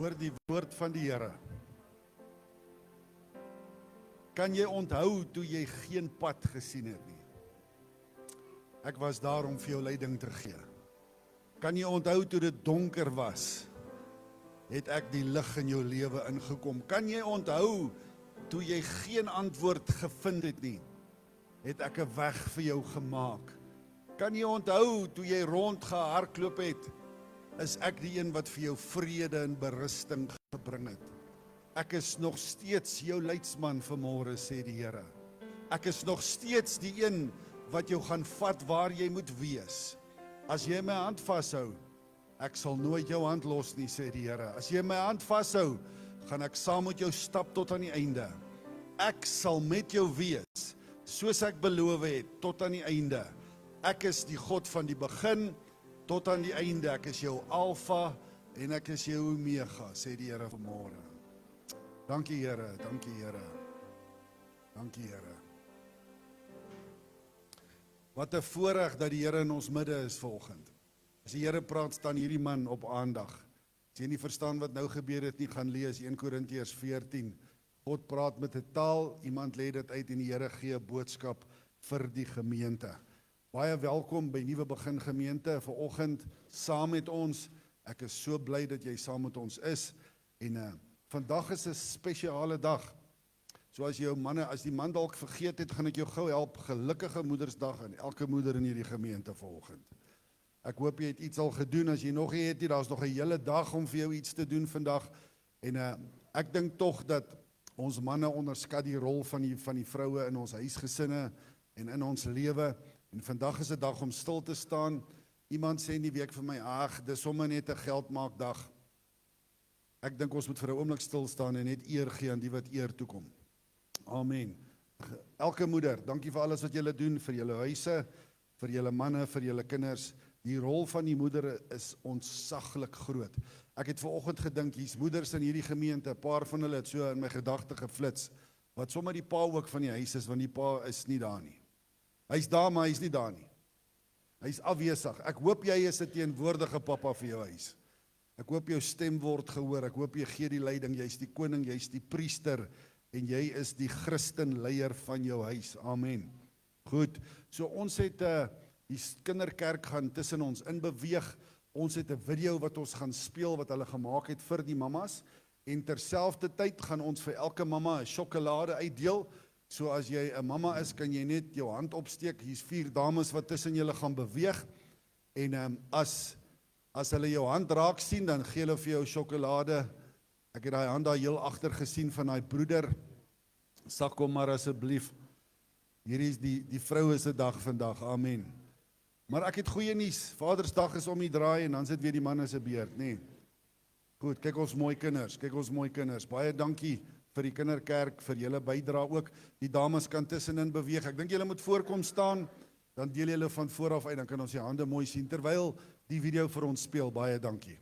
Hoor die woord van die Here. Kan jy onthou toe jy geen pad gesien het nie? Ek was daar om vir jou leiding te gee. Kan jy onthou toe dit donker was? Het ek die lig in jou lewe ingekom? Kan jy onthou toe jy geen antwoord gevind het nie? Het ek 'n weg vir jou gemaak? Kan jy onthou toe jy rondgehardloop het? Is ek die een wat vir jou vrede en berusting gebring het? Ek is nog steeds jou leidsman vanmôre, sê die Here. Ek is nog steeds die een wat jou gaan vat waar jy moet wees. As jy my hand vashou, ek sal nooit jou hand los nie, sê die Here. As jy my hand vashou, gaan ek saam met jou stap tot aan die einde. Ek sal met jou wees, soos ek beloof het, tot aan die einde. Ek is die God van die begin tot aan die einde. Ek is jou Alfa en ek is jou Omega, sê die Here vanmôre. Dankie Here, dankie Here. Dankie Here. Wat 'n voorreg dat die Here in ons midde is vanoggend. As die Here praat, staan hierdie man op aandag. As jy nie verstaan wat nou gebeur het nie, gaan lees 1 Korintiërs 14. God praat met 'n taal, iemand lê dit uit en die Here gee 'n boodskap vir die gemeente. Baie welkom by Nuwe Begin Gemeente vanoggend saam met ons. Ek is so bly dat jy saam met ons is en vandag is 'n spesiale dag. So as jou manne, as die man dalk vergeet het, gaan ek jou gou help. Gelukkige Moedersdag aan elke moeder in hierdie gemeente vanoggend. Ek hoop jy het iets al gedoen. As jy nog nie het nie, daar's nog 'n hele dag om vir jou iets te doen vandag. En ek dink tog dat ons manne onderskat die rol van die vroue in ons huisgesinne en in ons lewe. En vandag is 'n dag om stil te staan. Iemand sê in die week vir my, ag, dis sommer net 'n geldmaakdag. Ek dink ons moet vir 'n oomblik stil staan en net eer gee aan die wat eer toekom. Amen. Elke moeder, dankie vir alles wat julle doen, vir julle huise, vir julle manne, vir julle kinders. Die rol van die moeder is ontsaglik groot. Ek het vanoggend gedink, hier's moeders in hierdie gemeente, 'n paar van hulle het so in my gedagte geflits, wat sommer die pa ook van die huis is, want die pa is nie daar nie. Hy's daar, maar hy's nie daar nie. Hy's afwesig. Ek hoop jy is 'n teenwoordige pappa vir jou huis. Ek hoop jou stem word gehoor. Ek hoop jy gee die leiding. Jy's die koning, jy's die priester en jy is die Christen leier van jou huis. Amen. Goed. So ons het die kinderkerk gaan tussen ons in beweeg. Ons het 'n video wat ons gaan speel wat hulle gemaak het vir die mammas en terselfdertyd gaan ons vir elke mamma 'n sjokolade uitdeel. So as jy 'n mamma is, kan jy net jou hand opsteek. Hier's 4 dames wat tussen julle gaan beweeg. En as hulle jou hand raak sien, dan gee hulle vir jou sjokolade. Ek het daai hand daar heel agter gesien van daai broeder. Sak hom maar asseblief. Hierdie is die vroue se dag vandag. Amen. Maar ek het goeie nuus. Vadersdag is om die draai en dan sit weer die manne se beurt, nê. Goed, kyk ons mooi kinders. Kyk ons mooi kinders. Baie dankie vir die kinderkerk, vir julle bydrae ook. Die dames kan tussenin beweeg. Ek dink julle moet voorkom staan, dan deel julle van voor af uit, dan kan ons die hande mooi sien, terwyl die video vir ons speel. Baie dankie.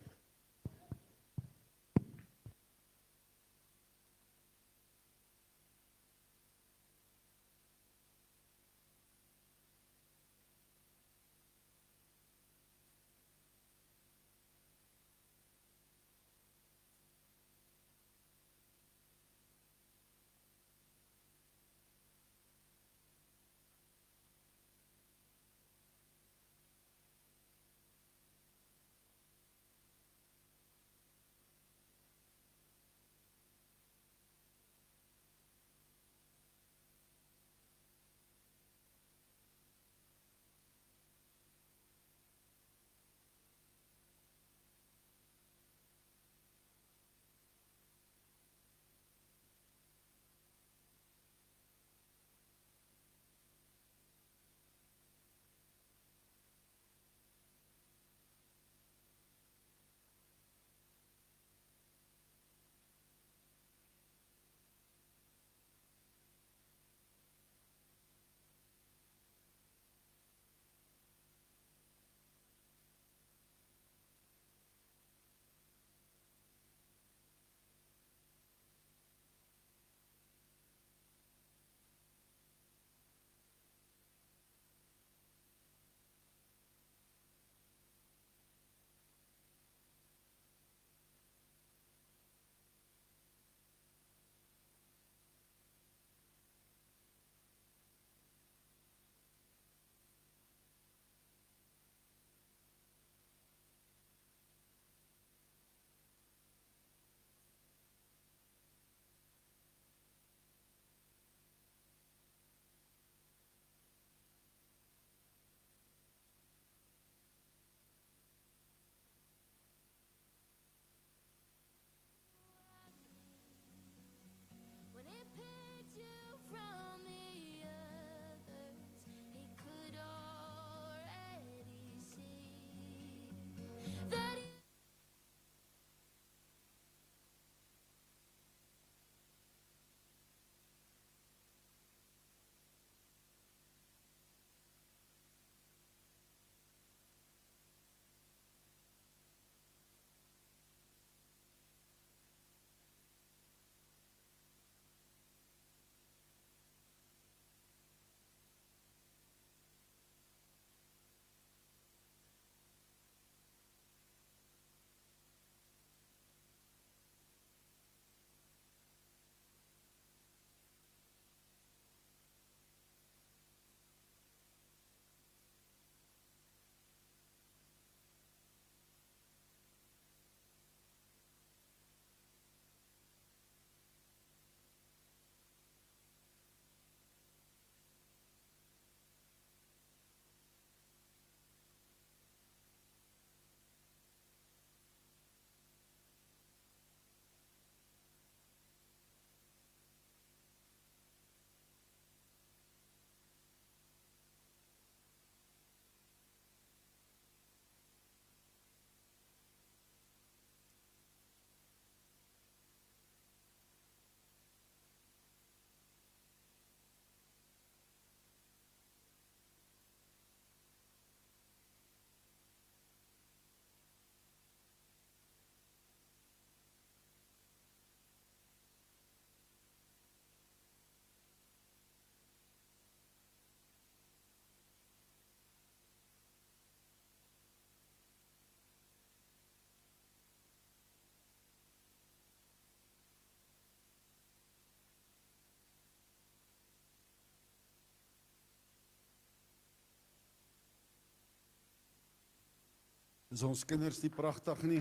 Is ons kinders nie pragtig nie?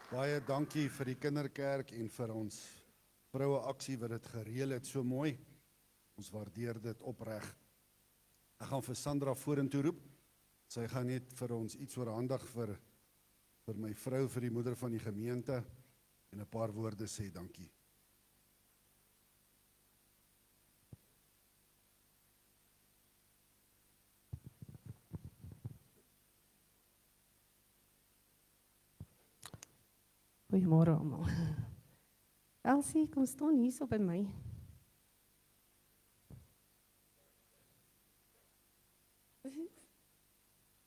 Baie dankie vir die kinderkerk en vir ons vroue aksie wat dit gereël het so mooi. Ons waardeer dit opreg. Ek gaan vir Sandra vorentoe roep. Sy gaan net vir ons iets oorhandig vir my vrou, vir die moeder van die gemeente en 'n paar woorde sê dankie. Goeiemôre almal. Elsie, kom staan hier so by my.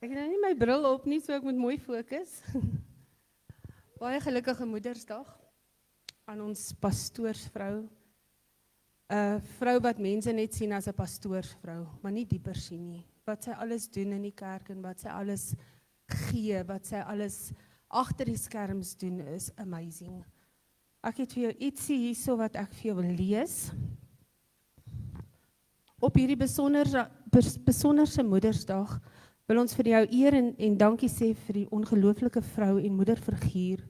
Ek het nou nie my bril op nie, so ek moet mooi fokus. Baie gelukkige Moedersdag aan ons pastoorsvrou. 'n Vrou wat mense net sien as 'n pastoorsvrou, maar nie dieper sien nie. Wat sy alles doen in die kerk en wat sy alles gee, wat sy alles agter die skerms doen is amazing. Ek het vir jou ietsie hierso wat ek vir jou wil lees. Op hierdie besonderse Moedersdag wil ons vir jou eer en dankie sê vir die ongelooflike vrou en moederfiguur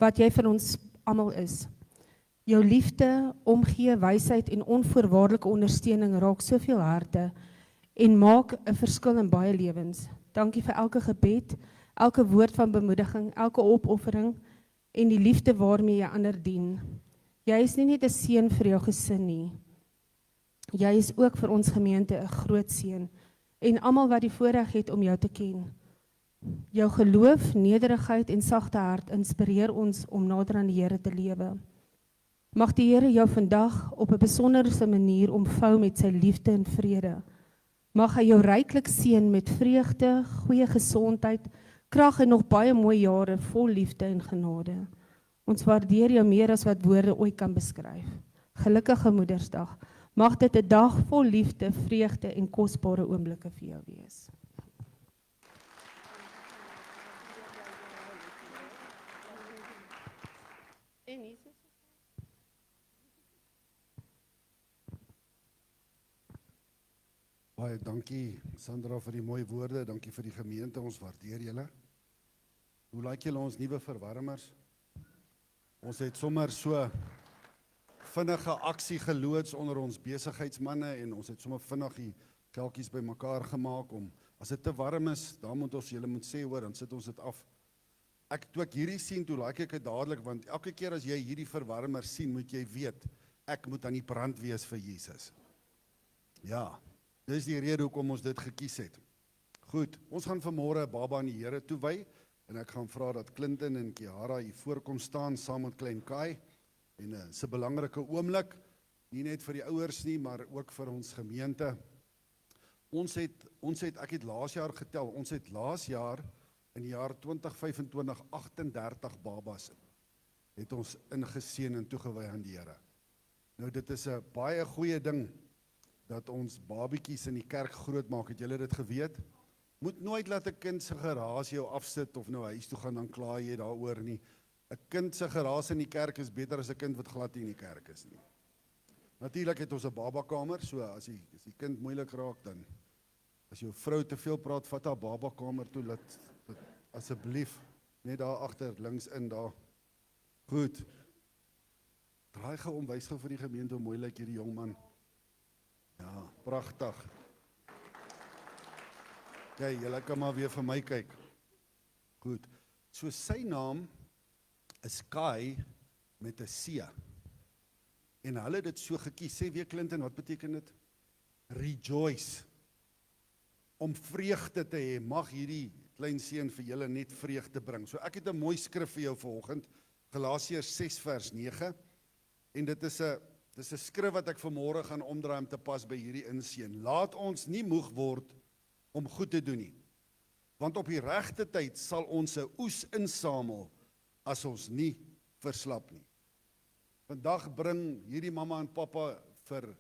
wat jy vir ons almal is. Jou liefde, omgee, wysheid en onvoorwaardelike ondersteuning raak soveel harte en maak 'n verskil in baie lewens. Dankie vir elke gebed, elke woord van bemoediging, elke opoffering en die liefde waarmee jy ander dien. Jy is nie net 'n seën vir jou gesin nie. Jy is ook vir ons gemeente 'n groot seën en almal wat die voorreg het om jou te ken. Jou geloof, nederigheid en sagte hart inspireer ons om nader aan die Here te lewe. Mag die Here jou vandag op 'n besonderse manier omvou met sy liefde en vrede. Mag hy jou ryklik seën met vreugde, goeie gesondheid, krag en nog baie mooi jare vol liefde en genade. Ons waardeer jou meer as wat woorde ooit kan beskryf. Gelukkige Moedersdag. Mag dit 'n dag vol liefde, vreugde en kosbare oomblikke vir jou wees. Baie dankie Sandra vir die mooi woorde, dankie vir die gemeente, ons waardeer julle. Hoe lyk julle ons nuwe verwarmers? Ons het sommer so vinnige aksie geloods onder ons besigheidsmanne en ons het sommer vinnig die geldjies bymekaar gemaak om, as dit te warm is, dan moet ons julle moet sê hoor, dan sit ons dit af. Toe ek hierdie sien, toe like ek dit dadelik, want elke keer as jy hierdie verwarmer sien, moet jy weet, ek moet aan die brand wees vir Jesus. Ja, dis die rede hoekom ons dit gekies het. Goed, ons gaan vanmôre 'n baba aan die Here toewy en ek gaan vra dat Clinton en Kiara hier voorkom staan saam met klein Kai en 'n se belangrike oomblik, nie net vir die ouers nie, maar ook vir ons gemeente. Ek het laas jaar getel, ons het laas jaar in die jaar 2025 38 babas het ons ingeseën en toegewy aan die Here. Nou dit is 'n baie goeie ding dat ons babietjies in die kerk groot maak, het julle dit geweet? Moet nooit laat 'n kind se geraas jou afsit of nou huis toe gaan, dan kla jy daaroor nie. 'n Kind se geraas in die kerk is beter as 'n kind wat glad nie in die kerk is nie. Natuurlik het ons 'n babakamer, so as die kind moeilik raak, dan as jou vrou te veel praat, vat haar babakamer toe, laat asseblief net daar agter links in daar. Goed. Draai gou om, wys gou vir die gemeente hoe mooi lyk hierdie jong man. Ja, pragtig. Kyk, julle kan maar weer vir my kyk. Goed. So sy naam is Kai met 'n C. En hulle het dit so gekies. Sê weer Clinton, wat beteken dit? Rejoice. Om vreugde te hê, mag hierdie klein seun vir julle net vreugde bring. So ek het 'n mooi skrif vir jou vanoggend, Galasiërs 6 vers 9. En dit is 'n skrif wat ek vanmôre gaan omdraai om te pas by hierdie inseën. Laat ons nie moeg word om goed te doen nie. Want op die regte tyd sal ons 'n oes insamel as ons nie verslap nie. Vandag bring hierdie mamma en pappa vir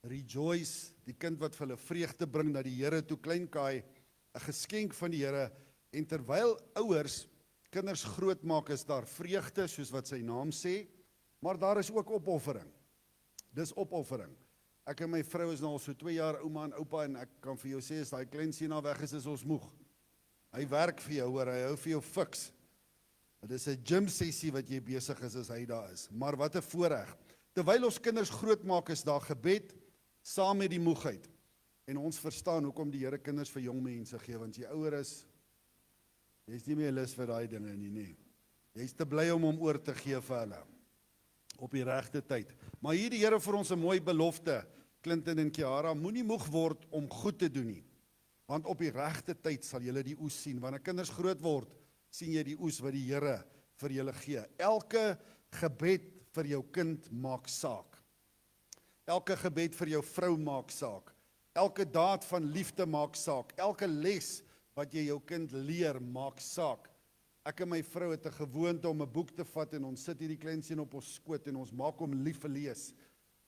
Rejoice, die kind wat vir hulle vreugde bring na die Here toe, klein Kai, 'n geskenk van die Here. En terwyl ouers kinders grootmaak, is daar vreugde, soos wat sy naam sê, maar daar is ook opoffering. Dis opoffering. Ek en my vrou is nou al so 2 jaar ouma en oupa en ek kan vir jou sê, as daai klein seun weg is ons moeg. Hy werk vir jou, hoor, hy hou vir jou fiks. Dit is 'n gym sessie wat jy besig is as hy daar is. Maar wat 'n voorreg. Terwyl ons kinders grootmaak is daar gebed saam met die moegheid. En ons verstaan hoekom die Here kinders vir jong mense gee, want jy ouer is, jy's nie meer lus vir daai dinge nie. Jy's te bly om hom oor te gee vir hulle op die regte tyd. Maar hier die Here vir ons 'n mooi belofte, Clinton en Kiara, moenie moeg word om goed te doen nie. Want op die regte tyd sal julle die oes sien. Wanneer kinders groot word, sien jy die oes wat die Here vir julle gee. Elke gebed vir jou kind maak saak. Elke gebed vir jou vrou maak saak. Elke daad van liefde maak saak. Elke les wat jy jou kind leer maak saak. Ek en my vrou het 'n gewoonte om 'n boek te vat en ons sit hierdie klein seun op ons skoot en ons maak hom lief vir lees.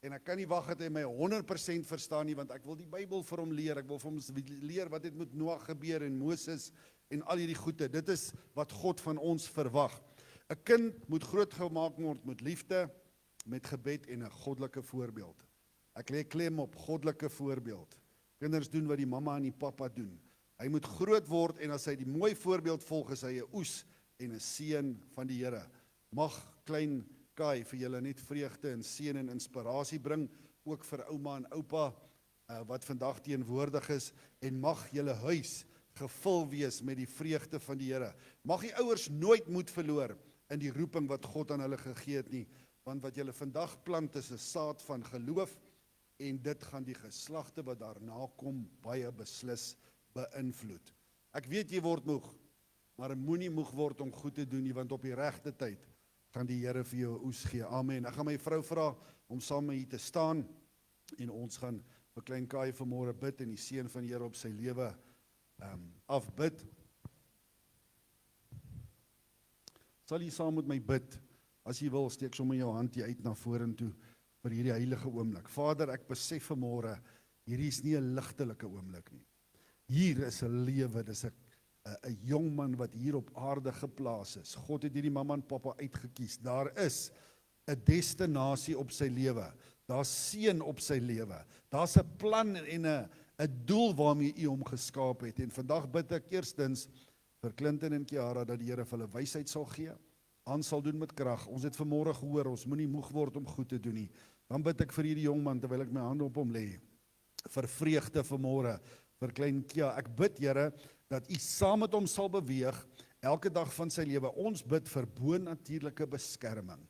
En ek kan nie wag dat hy my 100% verstaan nie, want ek wil die Bybel vir hom leer. Ek wil vir hom leer wat het met Noag gebeur en Moses en al hierdie goede. Dit is wat God van ons verwag. 'n Kind moet grootgemaak word met liefde, met gebed en 'n goddelike voorbeeld. Ek lê klem op goddelike voorbeeld. Kinders doen wat die mamma en die pappa doen. Hy moet groot word en as hy die mooi voorbeeld volg, is hy 'n oes en 'n seën van die Here. Mag klein Kai vir julle net vreugde en seën en inspirasie bring, ook vir ouma en oupa wat vandag teenwoordig is, en mag julle huis gevul wees met die vreugde van die Here. Mag die ouers nooit moed verloor in die roeping wat God aan hulle gegee het nie, want wat julle vandag plant is 'n saad van geloof, en dit gaan die geslagte wat daarna kom baie beslis beïnvloed. Ek weet jy word moeg, maar moenie moeg word om goed te doen nie, want op die regte tyd gaan die Here vir jou 'n oes gee. Amen. Ek gaan my vrou vra om saam met hier te staan en ons gaan vir klein Kai vanmôre bid en die seën van die Here op sy lewe afbid. Sal jy saam met my bid? As jy wil, steek sommer jou hand hier uit na vorentoe vir hierdie heilige oomblik. Vader, ek besef vanmôre, hierdie is nie 'n ligtelike oomblik nie. Hier is 'n lewe, dis 'n jong man wat hier op aarde geplaas is. God het hierdie mamma en pappa uitgekies. Daar is 'n destinasie op sy lewe. Daar's seën op sy lewe. Daar's 'n plan en 'n doel waarmee U hom geskaap het. En vandag bid ek eerstens vir Clinton en Kiara dat die Here vir hulle wysheid sal gee, aan sal doen met krag. Ons het vanmôre gehoor, ons moenie moeg word om goed te doen nie. Dan bid ek vir hierdie jong man terwyl ek my hande op hom lê, vir vreugde vanmôre, vir klein Kia. Ek bid, Here, dat U saam met hom sal beweeg elke dag van sy lewe. Ons bid vir bonatuurlike beskerming.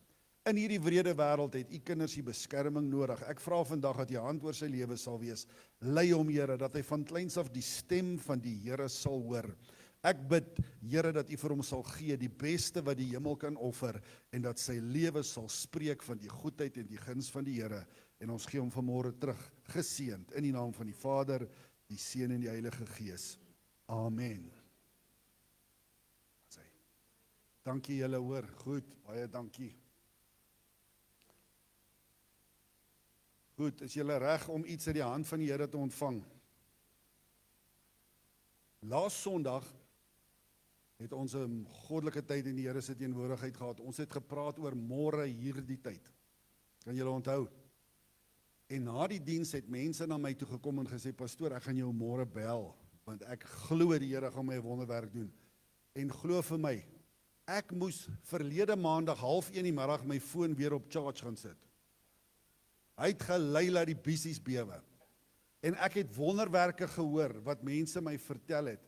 In hierdie wrede wêreld het U kinders die beskerming nodig. Ek vra vandag dat U hand oor sy lewe sal wees. Lei hom, Here, dat hy van kleins af die stem van die Here sal hoor. Ek bid, Here, dat U vir hom sal gee die beste wat die hemel kan offer en dat sy lewe sal spreek van die goedheid en die guns van die Here. En ons gee hom vanmôre terug, geseënd in die naam van die Vader, die Seun en die Heilige Gees. Amen. Dankie julle, hoor. Goed, baie dankie. Goed, is julle reg om iets uit die hand van die Here te ontvang? Laas Sondag het ons 'n goddelike tyd in die Here se teenwoordigheid gehad. Ons het gepraat oor môre hierdie tyd. Kan julle onthou? En na die diens het mense na my toe gekom en gesê, pastoor, ek gaan jou môre bel, want ek glo die Here gaan my 'n wonderwerk doen. En glo vir my, ek moes verlede maandag 12:30 die middag my foon weer op charge gaan sit. Hy het gelei dat die bissies bewe. En ek het wonderwerke gehoor wat mense my vertel het.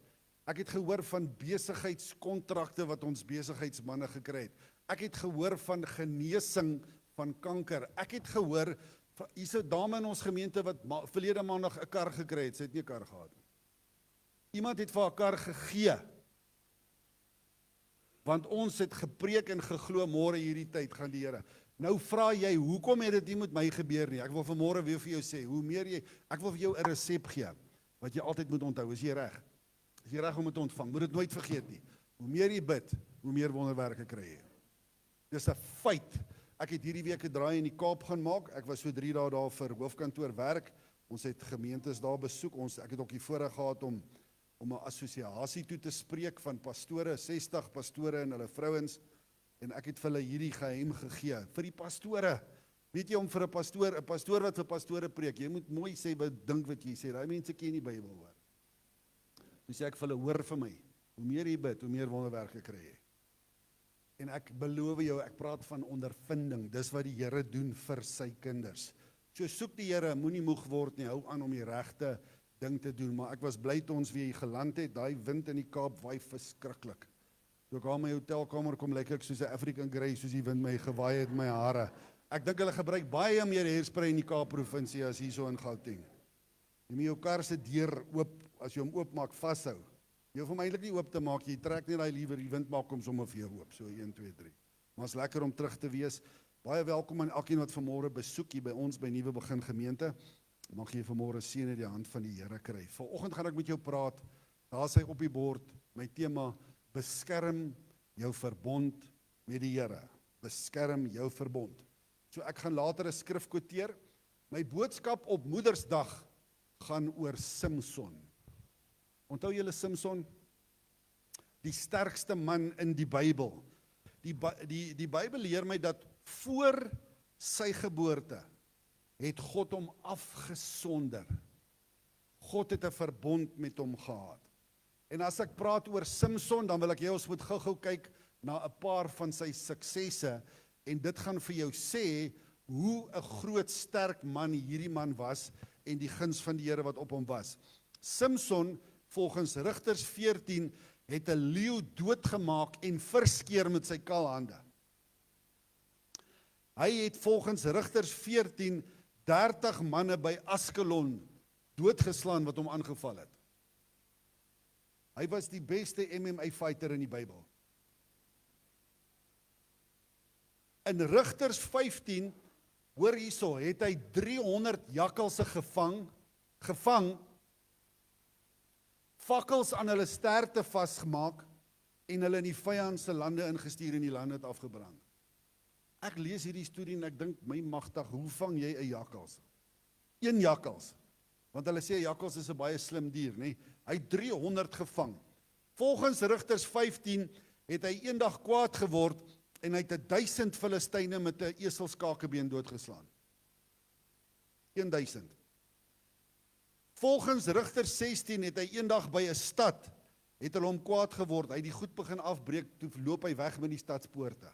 Ek het gehoor van besigheidskontrakte wat ons besigheidsmanne gekry het. Ek het gehoor van genesing van kanker. Ek het gehoor, hier's 'n dame in ons gemeente wat verlede maandag 'n kar gekry het. Sy het nie 'n kar gehad nie. Iemand het vir haar kar gegee. Want ons het gepreek en geglo môre hierdie tyd gaan die Here. Nou vra jy, hoekom het dit nie met my gebeur nie? Ek wil vanmôre weer vir jou sê, hoe meer ek wil vir jou 'n resep gee, wat jy altyd moet onthou, is jy reg? Is jy reg om dit te ontvang? Moet dit nooit vergeet nie. Hoe meer jy bid, hoe meer wonderwerke kry jy. Dis 'n feit. Ek het hierdie week 'n draai in die Kaap gaan maak. Ek was so 3 dae daar vir hoofkantoor werk. Ons het gemeentes daar besoek. Ek het ook die voorreg gehad om 'n assosiasie toe te spreek van pastore, 60 pastore en hulle vrouens. En ek het vir hulle hierdie geheim gegee. Vir die pastore, Weet jy, om vir 'n pastoor wat vir pastore preek, jy moet mooi sê wat dink wat jy sê. Daai mense ken die Bybel, hoor. Toe sê ek vir hulle, hoor vir my, hoe meer jy bid, hoe meer wonderwerke kry jy. En ek beloof jou, ek praat van ondervinding, dis wat die Here doen vir sy kinders. So soek die Here, moenie moeg word nie, hou aan om die regte ding te doen, maar ek was bly toe ons weer hier geland het, daai wind in die Kaap waai verskriklik. Toe ek aan my hotelkamer kom, lyk ek soos 'n African Grey, soos die wind my gewaai het my hare. Ek dink hulle gebruik baie meer hairspray in die Kaap provinsie as hierso in Gauteng. Jy moet jou kar se deur oop, as jy hom oopmaak, vashou. Jy hoef hom eintlik nie oop te maak, jy trek net daai liewer, die wind maak hom sommer vir jou oop, so 1, 2, 3. Maar is lekker om terug te wees. Baie welkom aan elkeen wat vanmôre besoek hier by ons by Nuwe Begin Gemeente. Mag jy vanmôre seën uit die hand van die Here kry. Vanoggend gaan ek met jou praat. Daar's hy op die bord, my tema, beskerm jou verbond met die Here. Beskerm jou verbond. So ek gaan later 'n skrif quoteer. My boodskap op Moedersdag gaan oor Samson. Onthou julle Samson? Die sterkste man in die Bybel. Die Bybel leer my dat voor sy geboorte het God hom afgesonder. God het 'n verbond met hom gehad. En as ek praat oor Samson, dan wil ek jy ons moet gou-gou kyk na 'n paar van sy suksesse, en dit gaan vir jou sê hoe 'n groot sterk man hierdie man was en die guns van die Here wat op hom was. Samson, volgens Rigters 14, het 'n leeu doodgemaak en verskeer met sy kaal hande. Hy het volgens Rigters 14 30 manne by Askelon doodgeslaan wat hom aangeval het. Hy was die beste MMA fighter in die Bybel. In Rigters 15, hoor hierso, het hy 300 jakkalse gevang, fakkels aan hulle sterte vasgemaak en hulle in die vyand se lande ingestuur en die land het afgebrand. Ek lees hierdie storie en ek dink, my magtig, hoe vang jy 'n jakkals? 1 jakkals. Want hulle sê jakkals is 'n baie slim dier, nê? Hy het 300 gevang. Volgens Rigters 15 het hy eendag kwaad geword en hy het 1000 Filistyne met 'n eselskakebeen doodgeslaan. 1000. Volgens Rigters 16 het hy eendag by 'n stad, het hulle hom kwaad geword, hy het die goed begin afbreek, toe loop hy weg met die stadspoorte.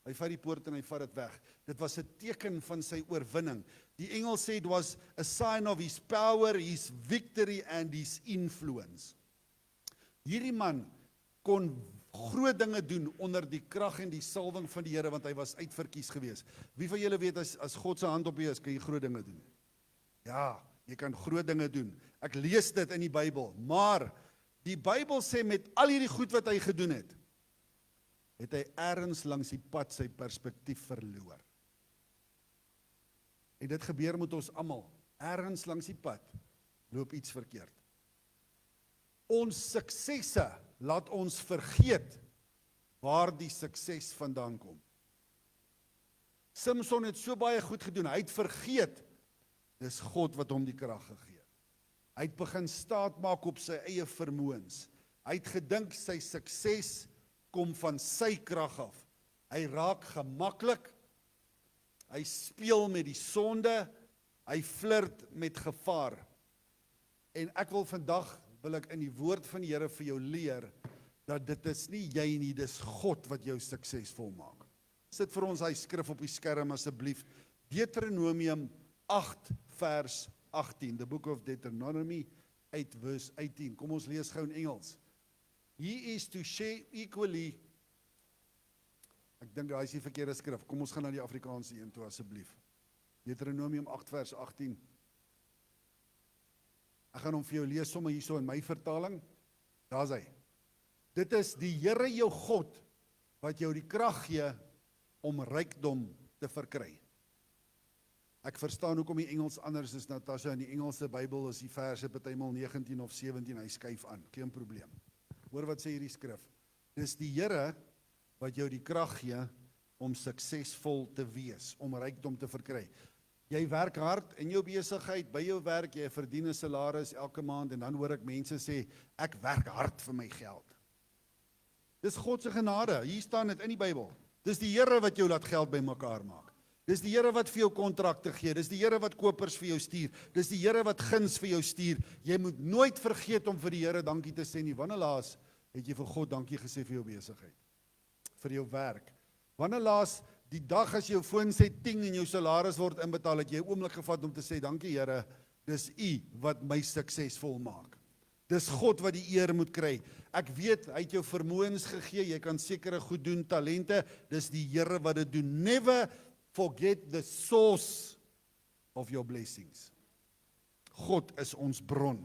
Hy vat die poort en hy vat dit weg. Dit was 'n teken van sy oorwinning. Die Engels sê it was a sign of his power, his victory and his influence. Hierdie man kon groot dinge doen onder die krag en die salwing van die Here, want hy was uitverkies gewees. Wie van julle weet as God se hand op jou is, kan jy groot dinge doen? Ja, jy kan groot dinge doen. Ek lees dit in die Bybel, maar die Bybel sê met al hierdie goed wat hy gedoen het hy ergens langs die pad sy perspektief verloor. En dit gebeur met ons almal. Ergens langs die pad loop iets verkeerd. Ons suksesse laat ons vergeet waar die sukses vandaan kom. Samson het so baie goed gedoen, hy het vergeet, dis God wat hom die krag gegee het. Hy het begin staat maak op sy eie vermoëns. Hy het gedink sy sukses kom van sy krag af. Hy raak gemaklik, hy speel met die sonde, hy flirt met gevaar. En ek wil ek in die woord van die Here vir jou leer, dat dit is nie jy nie, dis God wat jou suksesvol maak. Sit vir ons hy skrif op die skerm asseblief. Deuteronomium 8 vers 18, the book of Deuteronomy 8 verse 18. Kom ons lees gou in Engels. He is to share equally. Ek dink daar is die verkeerde skrif. Kom ons gaan na die Afrikaanse een toe asseblief. Deuteronomium 8 vers 18. Ek gaan hom vir jou lees sommer hierso in my vertaling. Daar's hy. Dit is die Here jou God wat jou die krag gee om rykdom te verkry. Ek verstaan hoekom die Engels anders is, Natasha. In die Engelse Bybel is die verse partymal 19 of 17, hy skuif aan, geen probleem. Hoor wat sê hierdie skrif. Dis die Here wat jou die krag gee om suksesvol te wees, om rykdom te verkry. Jy werk hard in jou besigheid, by jou werk, jy verdien 'n salaris elke maand en dan hoor ek mense sê, ek werk hard vir my geld. Dis God se genade, hier staan dit in die Bybel. Dis die Here wat jou laat geld bymekaar maak. Dis die Here wat vir jou kontrakte gee, dis die Here wat kopers vir jou stuur, dis die Here wat guns vir jou stuur. Jy moet nooit vergeet om vir die Here dankie te sê nie. Wanneer laas het jy vir God dankie gesê vir jou besigheid, vir jou werk? Wanneer laas die dag as jou foon sê ting en jou salaris word inbetaal, het jy 'n oomblik gevat om te sê, dankie Here, dis U wat my suksesvol maak. Dis God wat die eer moet kry. Ek weet, hy het jou vermoëns gegee, jy kan sekere goed doen, talente, dis die Here wat dit doen. Never forget the source of your blessings. God is ons bron.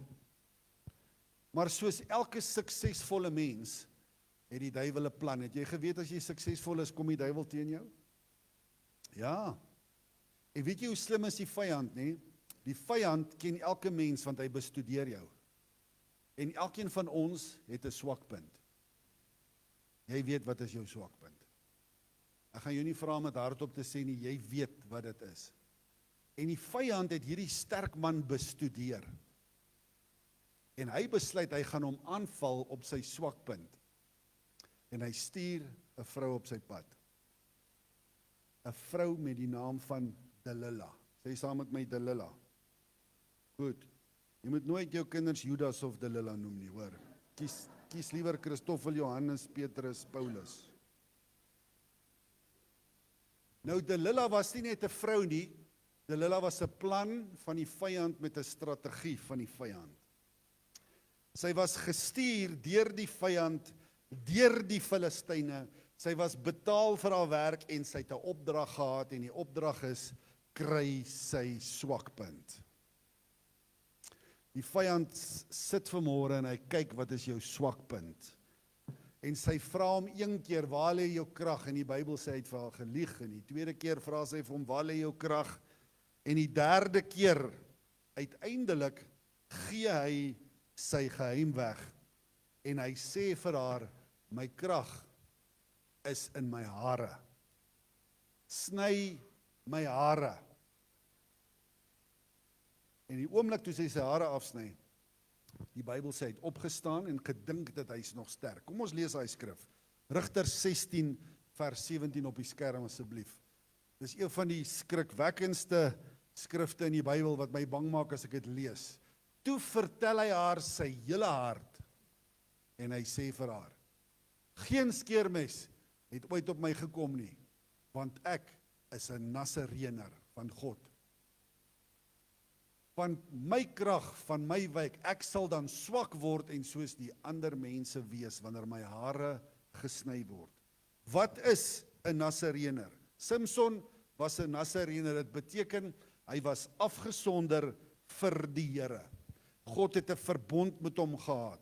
Maar soos elke suksesvolle mens, het die duiwel 'n plan. Het jy geweet as jy suksesvol is, kom die duiwel teen jou? Ja. En weet jy hoe slim is die vyand, nie? Die vyand ken elke mens want hy bestudeer jou. En elkeen van ons het 'n swakpunt. Jy weet wat is jou swakpunt. Ek gaan jou nie vra om dit hardop te sê nie, jy weet wat dit is. En die vyand het hierdie sterk man bestudeer. En hy besluit hy gaan hom aanval op sy swakpunt. En hy stuur 'n vrou op sy pad. 'n Vrou met die naam van Delilah. Sê saam met my Delilah. Goed. Jy moet nooit jou kinders Judas of Delilah noem nie, hoor. Kies liewer Christoffel, Johannes, Petrus, Paulus. Nou Delilah was nie net 'n vrou nie. Delilah was 'n plan van die vyand met 'n strategie van die vyand. Sy was gestuur deur die vyand, deur die Filistyne. Sy was betaal vir haar werk en sy het 'n opdrag gehad en die opdrag is, kry sy swakpunt. Die vyand sit vanmôre en hy kyk wat is jou swakpunt. En sy vra hom een keer, waar lê jou krag? En die Bybel sê hy het vir haar gelieg. En die tweede keer vra sy vir hom, waar lê jou krag? En die derde keer, uiteindelik gee hy sy geheim weg. En hy sê vir haar, my krag is in my hare. Sny my hare. En die oomblik toe sy hare afsny, die Bybel sê hy het opgestaan en gedink dat hy is nog sterk. Kom ons lees daai skrif. Rigters 16 vers 17 op die skerm asseblief. Dis een van die skrikwekkendste skrifte in die Bybel wat my bang maak as ek dit lees. Toe vertel hy haar sy hele hart en hy sê vir haar, geen skeermes het ooit op my gekom nie, want ek is 'n Nasareëner van God. Van my krag, van my wyk, ek sal dan swak word en soos die ander mense wees wanneer my hare gesny word. Wat is 'n Nasareëner? Samson was 'n Nasareëner, dit beteken hy was afgesonder vir die Here. God het 'n verbond met hom gehad.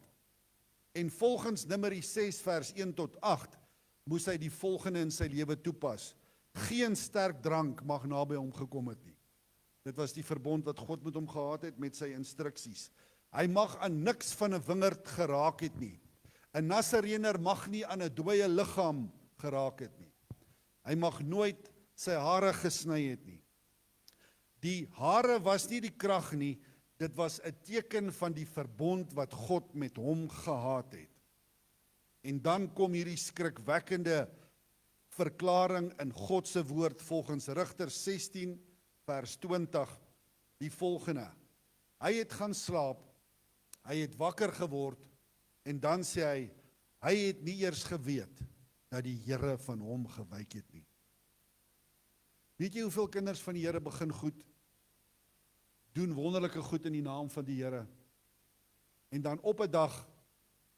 En volgens Numeri 6 vers 1 tot 8 moes hy die volgende in sy lewe toepas. Geen sterk drank mag naby hom gekom het nie. Dit was die verbond wat God met hom gehad het met sy instruksies. Hy mag aan niks van 'n wingerd geraak het nie. 'n Nasareëner mag nie aan 'n dooie liggaam geraak het nie. Hy mag nooit sy hare gesny het nie. Die hare was nie die krag nie, dit was 'n teken van die verbond wat God met hom gehad het. En dan kom hierdie skrikwekkende verklaring in God se woord volgens Rigters 16 vers 20, die volgende. Hy het gaan slaap, hy het wakker geword, en dan sê hy het nie eers geweet, dat die Here van hom gewyk het nie. Weet jy hoeveel kinders van die Here begin goed, doen wonderlike goed in die naam van die Here, en dan op 'n dag,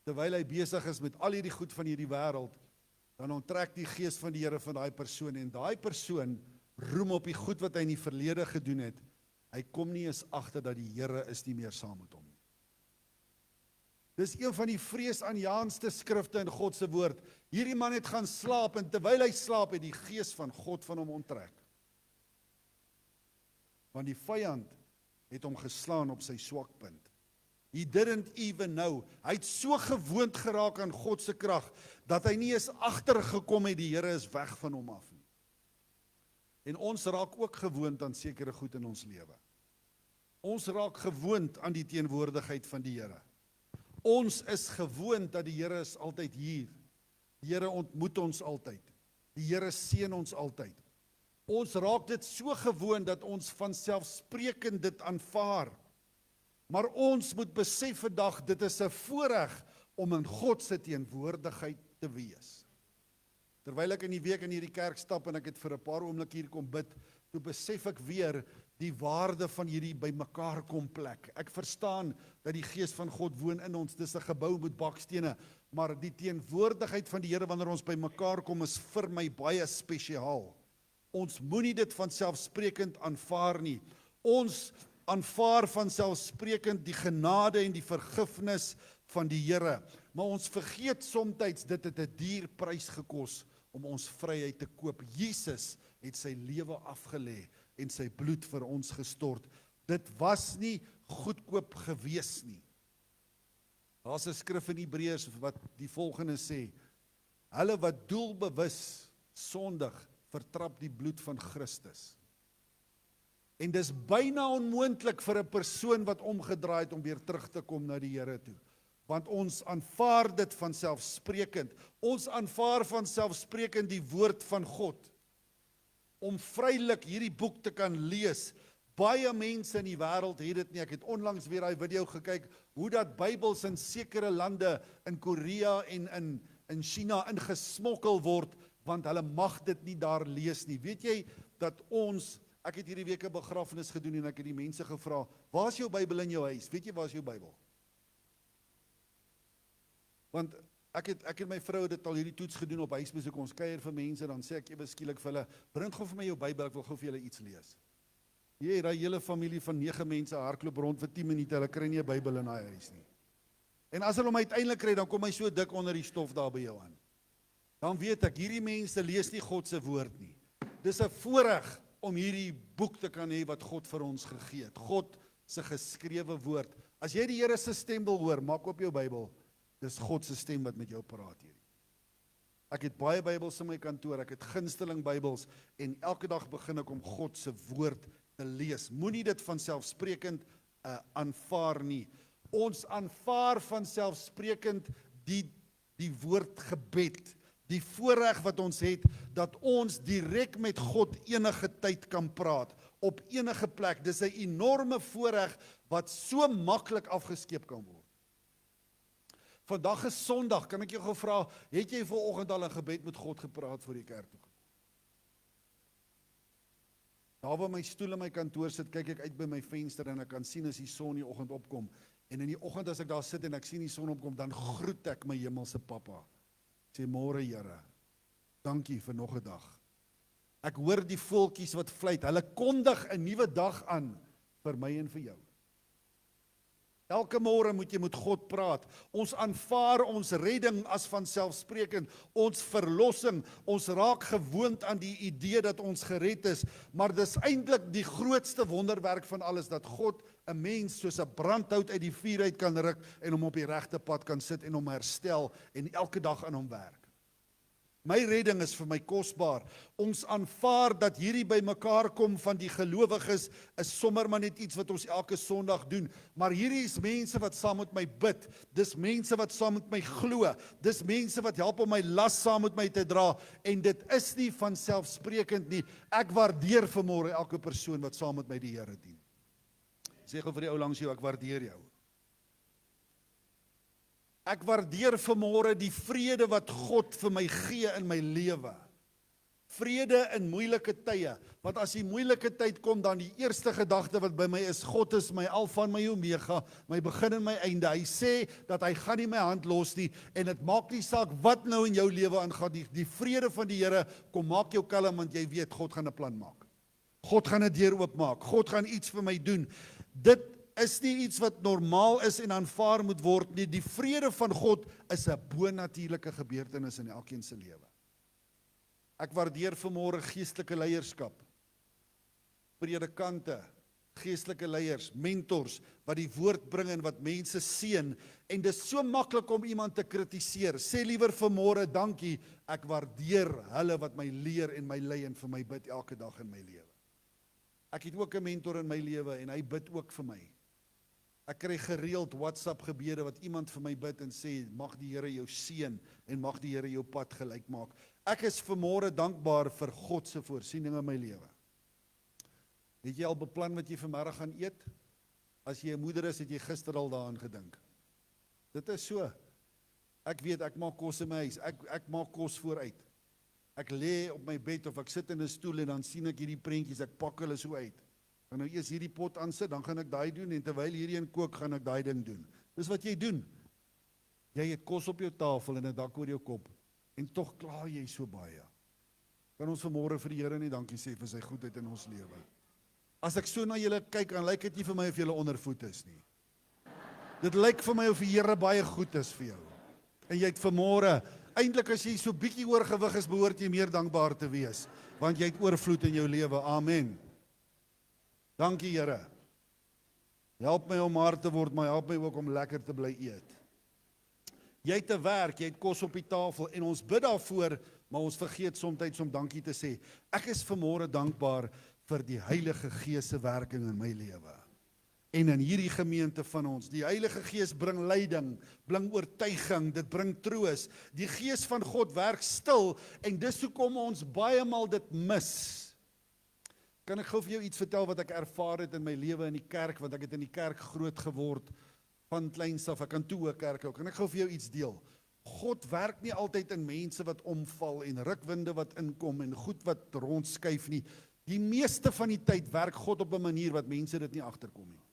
terwyl hy besig is met al hierdie goed van hierdie wêreld, dan onttrek die gees van die Here van daai persoon, en daai persoon roem op die goed wat hy in die verlede gedoen het. Hy kom nie eens agter dat die Here is nie meer saam met hom nie. Dis een van die vreesaanjaendste skrifte in God se woord. Hierdie man het gaan slaap, en terwyl hy slaap, het die gees van God van hom onttrek. Want die vyand het hom geslaan op sy swakpunt. He didn't even know. Hy het so gewoond geraak aan God se krag, dat hy nie eens agtergekom het, die Here is weg van hom af nie. En ons raak ook gewoond aan sekere goed in ons lewe. Ons raak gewoond aan die teenwoordigheid van die Here. Ons is gewoond dat die Here is altyd hier. Die Here ontmoet ons altyd. Die Here seën ons altyd. Ons raak dit so gewoon dat ons vanselfsprekend dit aanvaar. Maar ons moet besef vandag, dit is 'n voorreg om in God se teenwoordigheid te wees. Terwyl ek in die week in hierdie kerk stap en ek het vir 'n paar oomblik hier kom bid, toe besef ek weer die waarde van hierdie bymekaar kom plek. Ek verstaan dat die Gees van God woon in ons, dis 'n gebou met bakstene, maar die teenwoordigheid van die Here wanneer ons bymekaar kom is vir my baie spesiaal. Ons moenie dit vanselfsprekend aanvaar nie. Ons aanvaar vanselfsprekend die genade en die vergifnis van die Here, maar ons vergeet soms dit het 'n duur prys gekos om ons vryheid te koop. Jesus het sy lewe afgelê en sy bloed vir ons gestort. Dit was nie goedkoop gewees nie. Daar's 'n skrif in Hebreërs wat die volgende sê: hulle wat doelbewus sondig, vertrap die bloed van Christus. En dis byna onmoontlik vir 'n persoon wat omgedraai het om weer terug te kom na die Here toe. Want ons aanvaar dit vanselfsprekend. Ons aanvaar vanselfsprekend die woord van God. Om vrylik hierdie boek te kan lees. Baie mense in die wêreld het dit nie. Ek het onlangs weer daai video gekyk, hoe dat Bybels in sekere lande, in Korea en in China ingesmokkel word, want hulle mag dit nie daar lees nie. Weet jy dat ek het hierdie week 'n begrafnis gedoen en ek het die mense gevra, waar is jou Bybel in jou huis? Weet jy waar is jou Bybel? Want ek het my vrou dit al hierdie toets gedoen op huisbesoek, ons kuier vir mense, dan sê ek ewe skielik vir hulle, bring gou vir my jou Bybel, ek wil gou vir julle iets lees. Jy, daai hele familie van 9 mense hardloop rond vir 10 minute, hulle kry nie 'n Bybel in daai huis nie. En as hulle hom uiteindelik kry, dan kom hy so dik onder die stof daar by jou aan. Dan weet ek, hierdie mense lees nie God se woord nie. Dis 'n voorreg om hierdie boek te kan hê wat God vir ons gegee het. God se geskrewe woord. As jy die Here se stem wil hoor, maak op jou Bybel. Dis God se stem wat met jou praat hier. Ek het baie Bybels in my kantoor, ek het gunsteling Bybels en elke dag begin ek om God se woord te lees. Moenie dit vanselfsprekend aanvaar nie. Ons aanvaar vanselfsprekend die woord gebed. Die voorreg wat ons het, dat ons direk met God enige tyd kan praat, op enige plek. Dis 'n enorme voorreg wat so maklik afgeskeep kan word. Vandag is Sondag, kan ek jou gevra, het jy vanoggend al in gebed met God gepraat voor die kerk toe? Daar waar my stoel in my kantoor sit, kyk ek uit by my venster en ek kan sien as die son die oggend opkom. En in die oggend as ek daar sit en ek sien die son opkom, dan groet ek my hemelse Pappa. Sê, môre Here, dankie vir nog 'n dag. Ek hoor die voeltjies wat fluit, hulle kondig 'n nuwe dag aan vir my en vir jou. Elke môre moet jy met God praat. Ons aanvaar ons redding as vanselfsprekend, ons verlossing, ons raak gewoond aan die idee dat ons gered is, maar dis eintlik die grootste wonderwerk van alles, dat God 'n mens soos 'n brandhout uit die vuur uit kan ruk en hom op die regte pad kan sit en hom herstel en elke dag aan hom werk. My redding is vir my kosbaar. Ons aanvaar dat hierdie bymekaar kom van die gelowiges is sommer maar net iets wat ons elke Sondag doen. Maar hierdie is mense wat saam met my bid. Dis mense wat saam met my glo. Dis mense wat help om my las saam met my te dra. En dit is nie vanselfsprekend nie. Ek waardeer vanmôre elke persoon wat saam met my die Here dien. Sê gou vir die ou langs jou, ek waardeer jou. Ek waardeer vanmôre die vrede wat God vir my gee in my lewe. Vrede in moeilike tye. Want as die moeilike tyd kom, dan die eerste gedagte wat by my is, God is my alfa en my omega, my begin en my einde. Hy sê dat hy gaan nie my hand los nie, en dit maak nie saak wat nou in jou lewe aangaan. Die vrede van die Here kom maak jou kalm, want jy weet, God gaan 'n plan maak. God gaan 'n deur oopmaak. God gaan iets vir my doen. Dit is nie iets wat normaal is en aanvaar moet word nie. Die vrede van God is 'n bonatuurlike gebeurtenis in elkeen se lewe. Ek waardeer vanmôre geestelike leierskap, predikante, geestelike leiers, mentors, wat die woord bring en wat mense seën, en dis so maklik om iemand te kritiseer. Sê liewer vanmôre dankie, ek waardeer hulle wat my leer en my lei en vir my bid elke dag in my lewe. Ek het ook 'n mentor in my lewe en hy bid ook vir my. Ek kry gereeld WhatsApp gebede wat iemand vir my bid en sê, mag die Here jou seën en mag die Here jou pad gelyk maak. Ek is vanmôre dankbaar vir God se voorsiening in my lewe. Het jy al beplan wat jy vanmiddag gaan eet? As jy 'n moeder is, het jy gister al daaraan gedink. Dit is so. Ek weet, ek maak kos in my huis. Ek maak kos vooruit. Ek lê op my bed of ek sit in 'n stoel en dan sien ek hierdie prentjies, ek pak hulle so uit. Gaan nou eers hierdie pot aansit, dan gaan ek daai doen en terwyl hierdie een kook, gaan ek daai ding doen. Dis wat jy doen. Jy het kos op jou tafel en 'n dak oor jou kop en tog kla jy so baie. Kan ons vanmôre vir die Here net dankie sê vir sy goedheid in ons lewe. As ek so na julle kyk, dan lyk dit nie vir my of julle ondervoed is nie. Dit lyk vir my of die Here baie goed is vir jou. En jy het vanmôre, eintlik as jy so bietjie oorgewig is, behoort jy meer dankbaar te wees, want jy het oorvloed in jou lewe. Amen. Dankie Here. Help my om hard te word, maar help my ook om lekker te bly eet. Jy het te werk, jy het kos op die tafel en ons bid daarvoor, maar ons vergeet soms om dankie te sê. Ek is vanmôre dankbaar vir die Heilige Gees se werking in my lewe. En in hierdie gemeente van ons, die Heilige Gees bring leiding, bring oortuiging, dit bring troos. Die Gees van God werk stil en dis hoekom ons baie maal dit mis. Kan ek gou vir jou iets vertel wat ek ervaar het in my lewe in die kerk, want ek het in die kerk groot geword, van kleins af, ek kan toe 'n kerk hou. Kan ek gou vir jou iets deel? God werk nie altyd in mense wat omval en rukwinde wat inkom en goed wat rondskuif nie. Die meeste van die tyd werk God op 'n manier wat mense dit nie agterkom nie.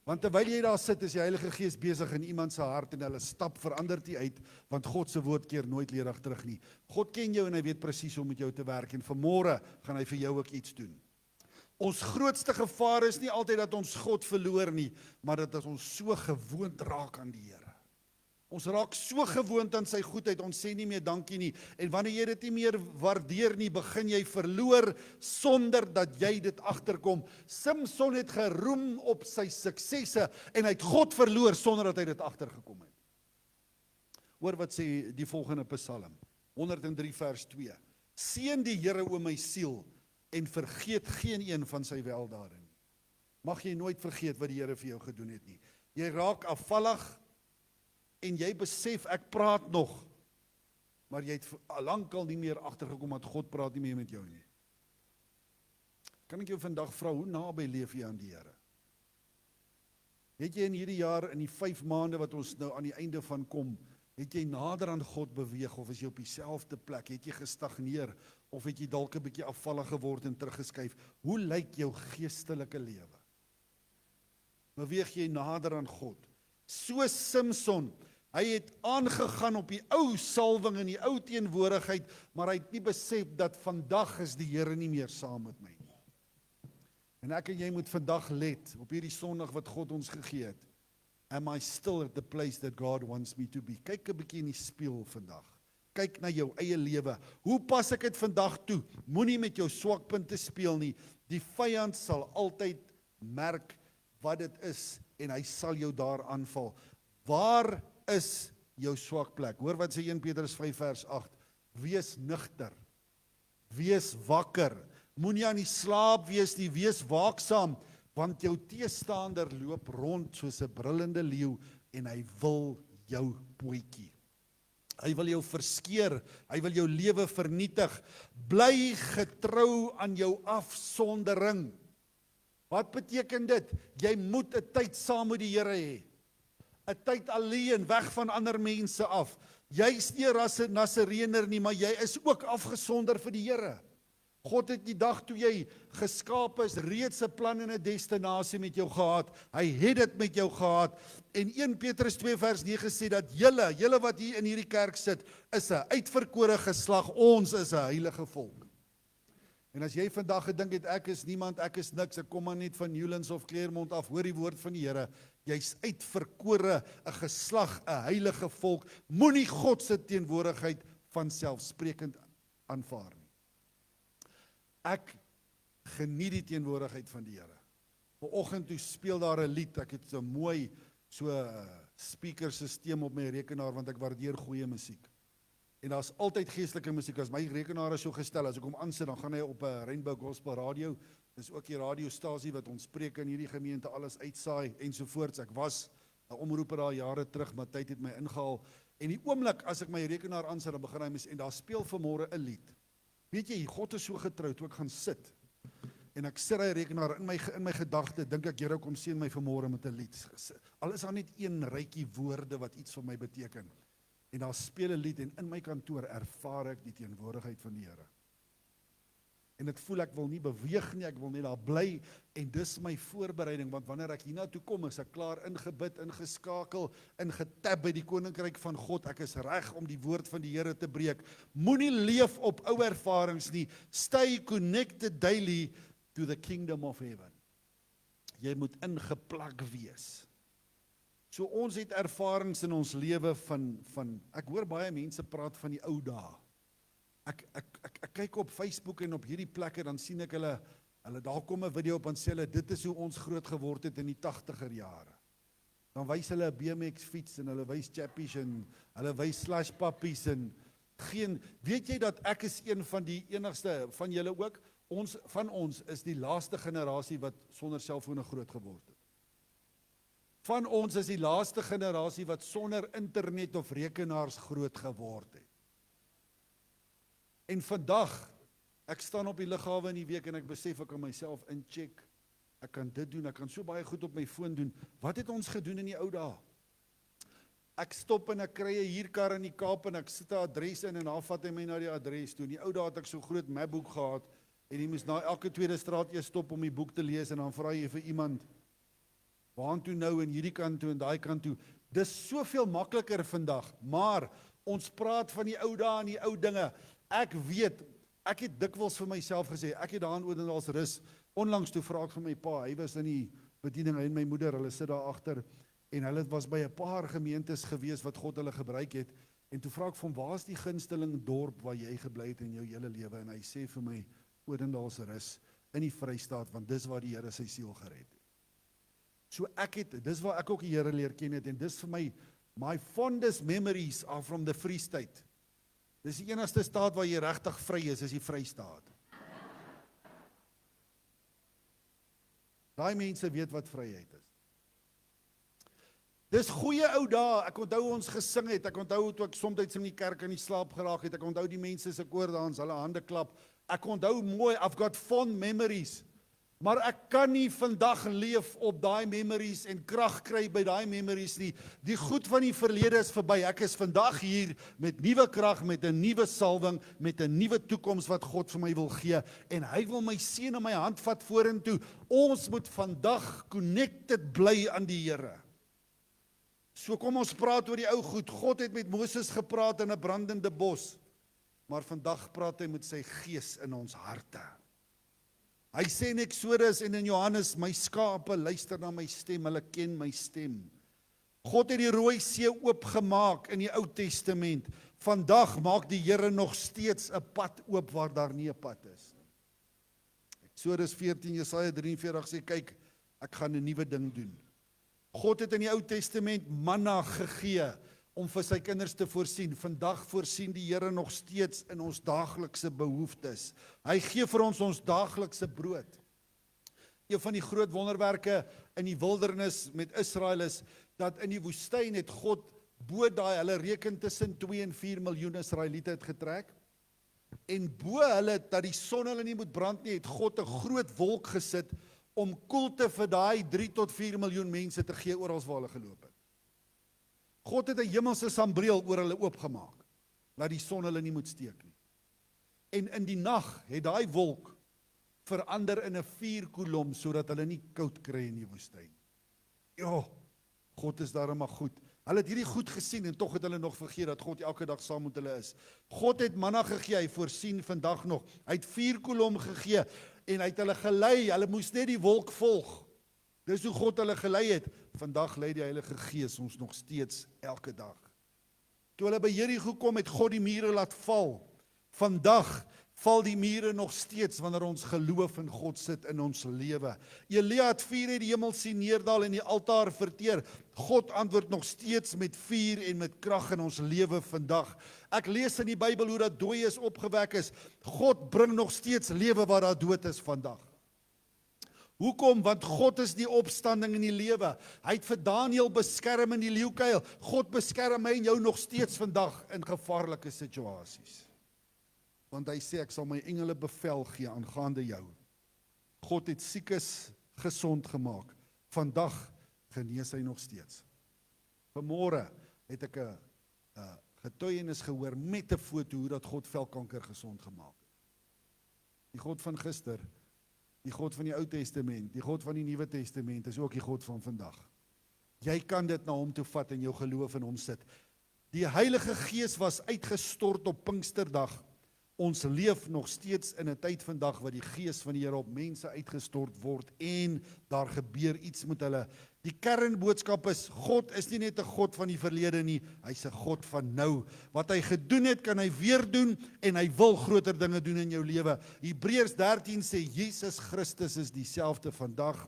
Want terwyl jy daar sit, is die Heilige Gees besig in iemand se hart en hulle stap verander dit uit, want God se woord keer nooit leerig terug nie. God ken jou en hy weet presies hoe om met jou te werk en vanmôre gaan hy vir jou ook iets doen. Ons grootste gevaar is nie altyd dat ons God verloor nie, maar dat ons so gewoond raak aan die Here. Ons raak so gewoond aan sy goedheid, ons sê nie meer dankie nie. En wanneer jy dit nie meer waardeer nie, begin jy verloor sonder dat jy dit agterkom. Samson het geroem op sy suksesse en hy het God verloor sonder dat hy dit agtergekom het. Hoor wat sê die volgende Psalm, 103 vers 2. Seën die Here o my siel en vergeet geen een van sy weldade nie. Mag jy nooit vergeet wat die Here vir jou gedoen het nie. Jy raak afvallig en jy besef ek praat nog, maar jy het lankal nie meer agtergekom dat God praat nie meer met jou nie. Kan ek jou vandag vra, hoe naby leef jy aan die Here? Het jy in hierdie jaar, in die 5 maande wat ons nou aan die einde van kom, het jy nader aan God beweeg of is jy op dieselfde plek? Het jy gestagneer of het jy dalk 'n bietjie afvallig geword en teruggeskuif? Hoe lyk jou geestelike lewe? Beweeg jy nader aan God? So Samson, hy het aangegaan op die ou salwing en die ou teenwoordigheid, maar hy het nie besef dat vandag is die Here nie meer saam met my nie. En ek en jy moet vandag let op hierdie Sondag wat God ons gegee het. Am I still at the place that God wants me to be? Kyk 'n bietjie in die spieël vandag. Kyk na jou eie lewe. Hoe pas ek dit vandag toe? Moenie met jou swakpunte speel nie. Die vyand sal altyd merk wat dit is en hy sal jou daar aanval. Waar is jou swak plek? Hoor wat sê 1 Petrus 5 vers 8. Wees nugter. Wees wakker. Moenie aan die slaap wees nie, wees waaksaam, want jou teestander loop rond soos 'n brullende leeu en hy wil jou potjie. Hy wil jou verskeer, hy wil jou lewe vernietig. Bly getrou aan jou afsondering. Wat beteken dit? Jy moet 'n tyd saam met die Here hê. 'n Tyd alleen, weg van ander mense af. Jy is nie 'n Nasareëner nie, maar jy is ook afgesonder vir die Here. God het die dag toe jy geskaap is, reeds 'n plan en 'n destinasie met jou gehad. Hy het dit met jou gehad. En 1 Petrus 2 vers 9 sê dat julle wat hier in hierdie kerk sit, is 'n uitverkore geslag. Ons is 'n heilige volk. En as jy vandag gedink het, ek is niemand, ek is niks, ek kom maar net van Newlands of Claremont af, hoor die woord van die Here, jy's uitverkore, 'n geslag, 'n heilige volk. Moenie God se teenwoordigheid van selfsprekend aanvaar nie. Ek geniet die teenwoordigheid van die Here. Vanoggend toe speel daar 'n lied, ek het so mooi speakersisteem op my rekenaar, want ek waardeer goeie musiek. En daar's altyd geestelike musiek. As my rekenaar is so gestel, as ek hom aansit, dan gaan hy op 'n Rainbow Gospel Radio. Dis ook die radiostasie wat ons preek in hierdie gemeente alles uitsaai ensovoorts. Ek was 'n omroeper daar jare terug, maar tyd het my ingehaal. En die oomblik as ek my rekenaar aansit, dan begin hy mis en daar speel vanmôre 'n lied. Weet jy, God is so getrou, toe ek gaan sit. En ek sit hy rekenaar in my gedagte, dink ek Here kom seën my vanmôre met 'n lied. Al is daar net een rykie woorde wat iets vir my beteken. En daar speel 'n lied en in my kantoor ervaar ek die teenwoordigheid van die Here. En dit voel ek wil nie beweeg nie, ek wil net daar bly en dis my voorbereiding, want wanneer ek hiernatoe kom, is ek klaar ingebid, ingeskakel, ingetap by die koninkryk van God. Ek is reg om die woord van die Here te breek. Moenie leef op ou ervarings nie. Stay connected daily to the kingdom of heaven. Jy moet ingeplak wees. So ons het ervarings in ons lewe van ek hoor baie mense praat van die ou dae. Ek kyk op Facebook en op hierdie plekke, dan sien ek hulle daar kom 'n video op en sê hulle, dit is hoe ons groot geword het in die 80er jare. Dan wys hulle 'n BMX fiets en hulle wys chappies en hulle wys slash pappies en weet jy dat ek is een van die enigste van julle ook, van ons is die laaste generasie wat sonder selfone groot geword het. Van ons is die laaste generasie wat sonder internet of rekenaars groot geword het. En vandag, ek staan op die lughawe in die week en ek besef ek kan myself incheck, ek kan dit doen, ek kan so baie goed op my foon doen. Wat het ons gedoen in die ou dae? Ek stop en ek kry 'n huurkar in die Kaap en ek sit 'n adres in en dan vat hy my na die adres toe. In die ou dae het ek so groot mapboek gehad en jy moes na elke tweede straat eers stop om die boek te lees en dan vra jy vir iemand, waartoe nou en hierdie kant toe en daai kant toe. Dis soveel makliker vandag, maar ons praat van die ou dae en die ou dinge. Ek weet, ek het dikwels vir myself gesê, ek het daar in Odendaalsrus, onlangs toe vra ek vir my pa, hy was in die bediening, hy en my moeder, hulle sit daar agter, en hulle was by 'n paar gemeentes gewees wat God hulle gebruik het, en toe vra ek vir hom, waar is die gunsteling dorp waar jy gebly het in jou hele lewe, en hy sê vir my, Odendaalsrus, in die Vrystaat, want dis waar die Here sy siel gered het. So dis waar ek ook die Here leer ken het, en dis vir my fondest memories are from the Free State. Dis die enigste staat waar jy regtig vry is die Vrystaat. Daai mense weet wat vryheid is. Dis goeie ou dae, ek onthou ons gesing het, ek onthou toe ek soms in die kerk in die slaap geraak het, ek onthou die mense se koordans, hulle hande klap, ek onthou mooi, I've got fond memories, maar ek kan nie vandag leef op daai memories en krag kry by daai memories nie. Die goed van die verlede is verby. Ek is vandag hier met nuwe krag, met 'n nuwe salwing, met 'n nuwe toekoms wat God vir my wil gee en hy wil my seën en my hand vat vorentoe. Ons moet vandag connected bly aan die Here. So kom ons praat oor die ou goed. God het met Moses gepraat in 'n brandende bos, maar vandag praat hy met sy gees in ons harte. Hy sê in Exodus en in Johannes, my skape luister na my stem, hulle ken my stem. God het die Rooi See oopgemaak in die Ou Testament. Vandag maak die Here nog steeds 'n pad oop waar daar nie 'n pad is. Exodus 14, Jesaja 43 sê, kyk, ek gaan 'n nuwe ding doen. God het in die Ou Testament manna gegee om vir sy kinders te voorsien. Vandag voorsien die Here nog steeds in ons daaglikse behoeftes. Hy gee vir ons daaglikse brood. Een van die groot wonderwerke in die wildernis met Israel is, dat in die woestyn het God bo daai, hulle reken tussen 2 en 4 miljoen Israeliete het getrek, en bo hulle, dat die son hulle nie moet brand nie, het God 'n groot wolk gesit, om koelte vir daai 3 tot 4 miljoen mense te gee oral waar hulle geloop het. God het 'n hemelse sambreel oor hulle oopgemaak, laat die son hulle nie moet steek nie. En in die nag het daai wolk verander in 'n vuurkolom, sodat hulle nie koud kry in die woestyn. Ja, God is daarom maar goed. Hulle het hierdie goed gesien en tog het hulle nog vergeet dat God elke dag saam met hulle is. God het manna gegee, hy voorsien vandag nog. Hy het vuurkolom gegee en hy het hulle gelei, hulle moes net die wolk volg. Dis hoe God hulle gelei het. Vandag lei die Heilige Gees ons nog steeds elke dag. Toe hulle by Jerigo kom, het God die mure laat val. Vandag val die mure nog steeds wanneer ons geloof in God sit in ons lewe. Elia het vuur uit die hemel sien neerdal en die altaar verteer. God antwoord nog steeds met vuur en met krag in ons lewe vandag. Ek lees in die Bybel hoe dat dooies opgewek is. God bring nog steeds lewe waar daar dood is vandag. Hoekom? Want God is die opstanding in die lewe. Hy het vir Daniël beskerm in die leeukuil. God beskerm my en jou nog steeds vandag in gevaarlike situasies. Want hy sê, ek sal my engele bevel gee aangaande jou. God het siekes gesond gemaak. Vandag genees hy nog steeds. Vanmôre het ek 'n getuienis gehoor met 'n foto hoe dat God velkanker gesond gemaak het. Die God van gister, die God van die Ou Testament, die God van die Nuwe Testament is ook die God van vandag. Jy kan dit na hom toe vat en jou geloof in hom sit. Die Heilige Gees was uitgestort op Pinksterdag. Ons leef nog steeds in 'n tyd vandag wat die Gees van die Here op mense uitgestort word en daar gebeur iets met hulle. Die kernboodskap is, God is nie net 'n God van die verlede nie, hy's 'n God van nou. Wat hy gedoen het, kan hy weer doen en hy wil groter dinge doen in jou lewe. Hebreërs 13 sê, Jesus Christus is dieselfde vandag,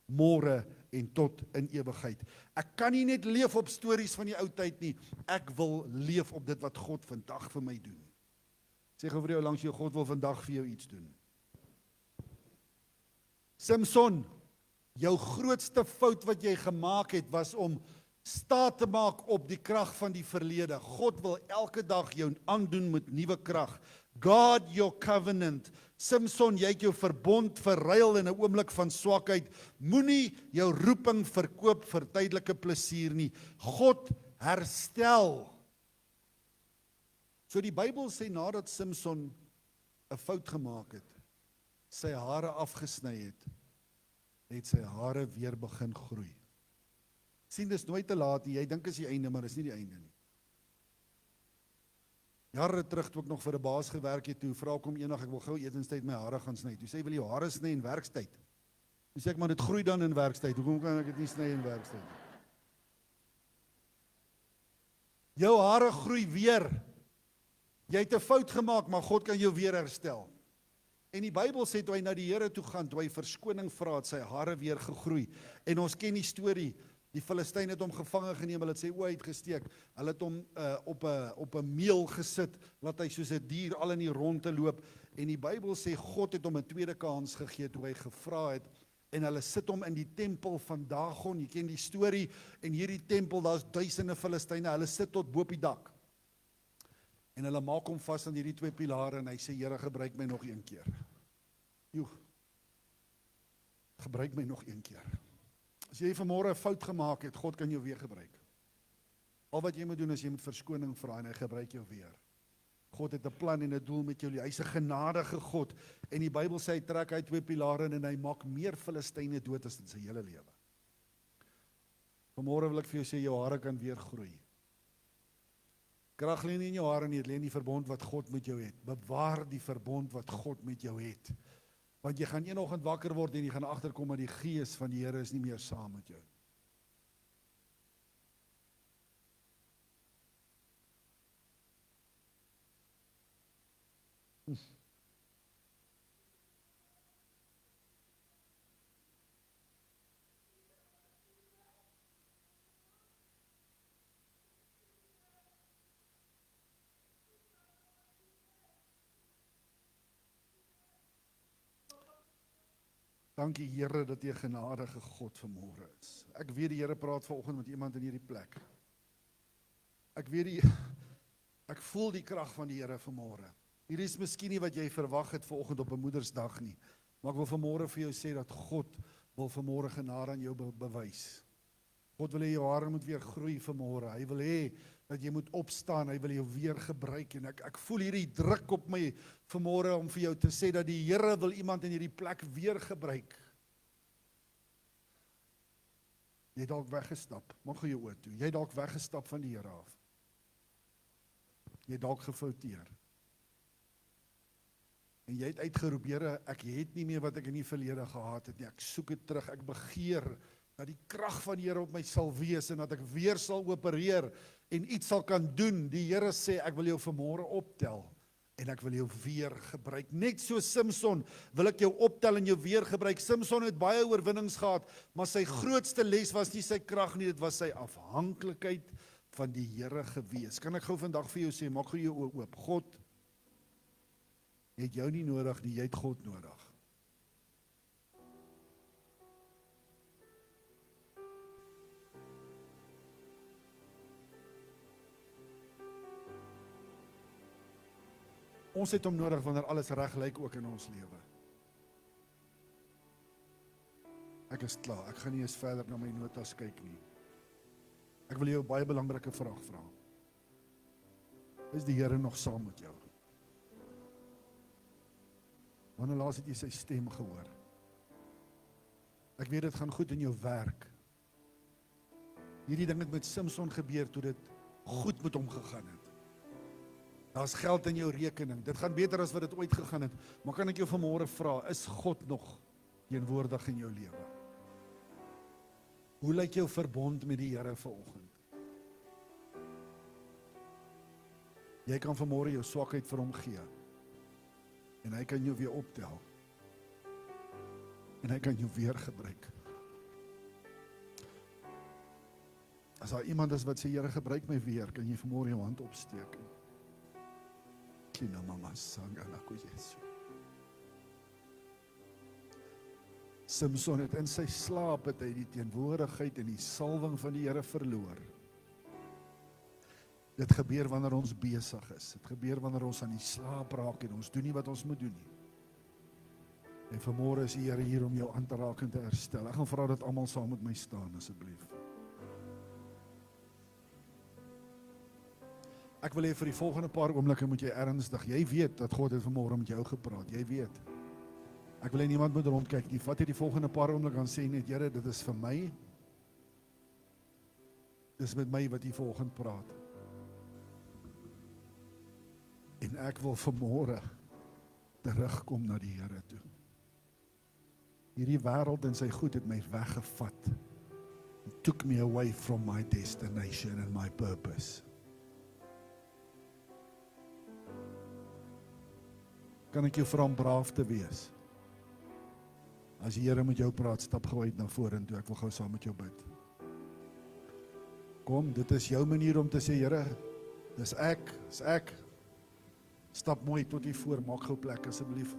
môre en tot in ewigheid. Ek kan nie net leef op stories van die ou tyd nie, ek wil leef op dit wat God vandag vir my doen. Sê gou vir jou langs jou, God wil vandag vir jou iets doen. Samson, jou grootste fout wat jy gemaak het, was om staat te maak op die krag van die verlede. God wil elke dag jou aandoen met nuwe krag. God your covenant. Samson, jy het jou verbond verruil in 'n oomblik van swakheid. Moenie jou roeping verkoop vir tydelike plesier nie. God herstel. So die Bybel sê nadat Samson 'n fout gemaak het, sy hare afgesny het sy hare weer begin groei. Sien, dis nooit te laat nie. Jy dink is die einde, maar dis nie die einde nie. Jare terug toe ek nog vir 'n baas gewerk het, toe vra ek hom eendag, ek wil gou etenstyd my hare gaan sny. Toe sê hy, wil jy hare sny in werkstyd? Toe sê ek, maar dit groei dan in werkstyd. Hoekom kan ek dit nie sny in werkstyd nie? Jou hare groei weer. Jy het 'n fout gemaak, maar God kan jou weer herstel. En die Bybel sê, toe hy na die Here toe gaan, toe hy verskoning vra, het sy hare weer gegroei. En ons ken die storie, die Filistyne het hom gevange geneem, hulle het sy oë uitgesteek, hulle het hom op 'n meel gesit, laat hy soos 'n dier al in die ronde loop, en die Bybel sê, God het hom 'n tweede kans gegee, toe hy gevra het, en hulle sit hom in die tempel van Dagon, jy ken die storie, en hierdie tempel, daar's duisende Filistyne, hulle sit tot bo op die dak, en hulle maak hom vas aan hierdie 2 pilare, en hy sê, Here, gebruik my nog een keer. Gebruik my nog een keer. As jy vanmôre 'n fout gemaak het, God kan jou weer gebruik. Al wat jy moet doen is, jy moet verskoning vra, en hy gebruik jou weer. God het 'n plan en 'n doel met jou. Hy's 'n genadige God, en die Bybel sê, hy trek uit 2 pilare, en hy maak meer Filistyne dood as in sy hele lewe. Vanmôre wil ek vir jou sê, jou hare kan weer groei. Krag lê nie in jou hare nie, dit lê in die verbond wat God met jou het. Bewaar die verbond wat God met jou het. Want jy gaan eenoggend wakker word en jy gaan agterkom dat die Gees van die Here is nie meer saam met jou. Dankie Here dat jy 'n genadige God vanmôre is. Ek weet die Here praat vanoggend met iemand in hierdie plek. Ek voel die krag van die Here vanmôre. Hier is miskien nie wat jy verwag het vanoggend op 'n Moedersdag nie, maar ek wil vanmôre vir jou sê dat God wil vanmôre genade aan jou bewys. God wil hê jou hare moet weer groei vanmôre. Hy wil hê dat jy moet opstaan, hy wil jou weer gebruik, en ek voel hierdie druk op my vanmôre om vir jou te sê dat die Here wil iemand in hierdie plek weer gebruik. Jy het dalk weggestap, mag gou jou oë toe. Jy het dalk weggestap van die Here af. Jy het dalk gefouteer. En jy het uitgeroep, Here, ek het nie meer wat ek in die verlede gehad het nie. Ek soek dit terug. Ek begeer dat die krag van die Here op my sal wees en dat ek weer sal opereer en iets sal kan doen. Die Here sê, ek wil jou vanmôre optel en ek wil jou weer gebruik. Net so Samson wil ek jou optel en jou weer gebruik. Samson het baie oorwinnings gehad, maar sy grootste les was nie sy krag nie, dit was sy afhanklikheid van die Here gewees. Kan ek gou vandag vir jou sê, maak gou jou oë oop. God het jou nie nodig nie, jy het God nodig. Ons het hom nodig wanneer alles reg lyk ook in ons lewe. Ek is klaar, ek gaan nie eens verder na my notas kyk nie. Ek wil jou 'n baie belangrike vraag vra. Is die Here nog saam met jou? Wanneer laas het jy sy stem gehoor? Ek weet dit gaan goed in jou werk. Hierdie ding het met Samson gebeur toe dit goed met hom gegaan het. Daar's geld in jou rekening. Dit gaan beter as wat dit ooit gegaan het. Maar kan ek jou vanmôre vra, is God nog teenwoordig in jou lewe? Hoe lyk jou verbond met die Here vanoggend? Jy kan vanmôre jou swakheid vir hom gee. En hy kan jou weer optel. En hy kan jou weer gebruik. As daar iemand is wat sê, Here, gebruik my weer, kan jy vanmôre jou hand opsteek. Kina mama sanga na ko Jesu. Samson het in sy slaap het hy die teenwoordigheid en die salwing van die Here verloor. Dit gebeur wanneer ons besig is. Dit gebeur wanneer ons aan die slaap raak en ons doen nie wat ons moet doen nie. En vanmôre is die Here hier om jou aan te raak en te herstel. Ek gaan vra dat almal saam met my staan asseblief. Ek wil hê vir die volgende paar oomblikke moet jy ernstig. Jy weet dat God het vanmôre met jou gepraat. Jy weet. Ek wil hê niemand moet rondkyk nie. Vat jy die volgende paar oomblikke en sê net, Here, dit is vir my. Dis met my wat jy volgende praat. En ek wil vanmôre terugkom na die Here toe. Hierdie wêreld en sy goed het my weggevat. It took me away from my destination and my purpose. Kan ek jou vra om braaf te wees? As die Here met jou praat, stap gou uit na vorentoe. Ek wil gou saam met jou bid. Kom, dit is jou manier om te sê, Here, dis ek. Stap mooi tot hier voor, maak gou plek asseblief.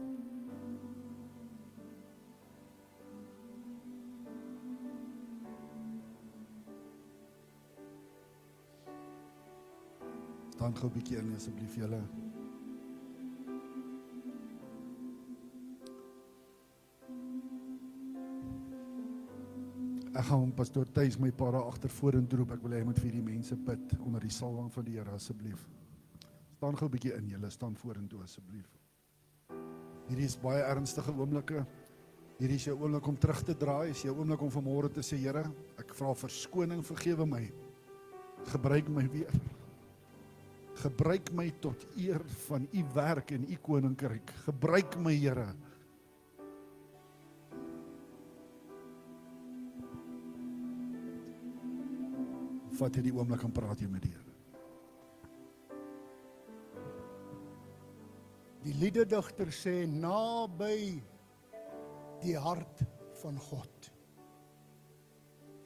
Staan gou 'n bietjie in asseblief julle. Ek gaan pastoor Thys my pa daar agter vorentoe roep. Ek wil hê hy moet vir die mense bid onder die salwing van die Here asseblief. Staan gou 'n bietjie in, julle staan vorentoe asseblief. Hierdie is baie ernstige oomblikke. Hierdie is jou oomblik om terug te draai, is jou oomblik om vanmôre te sê, Here, ek vra verskoning, vergewe my. Gebruik my weer. Gebruik my tot eer van u werk en u koninkryk. Gebruik my, Here. Vat jy die oomblik en praat jy met die Here. Die liederdigter sê, naby die hart van God.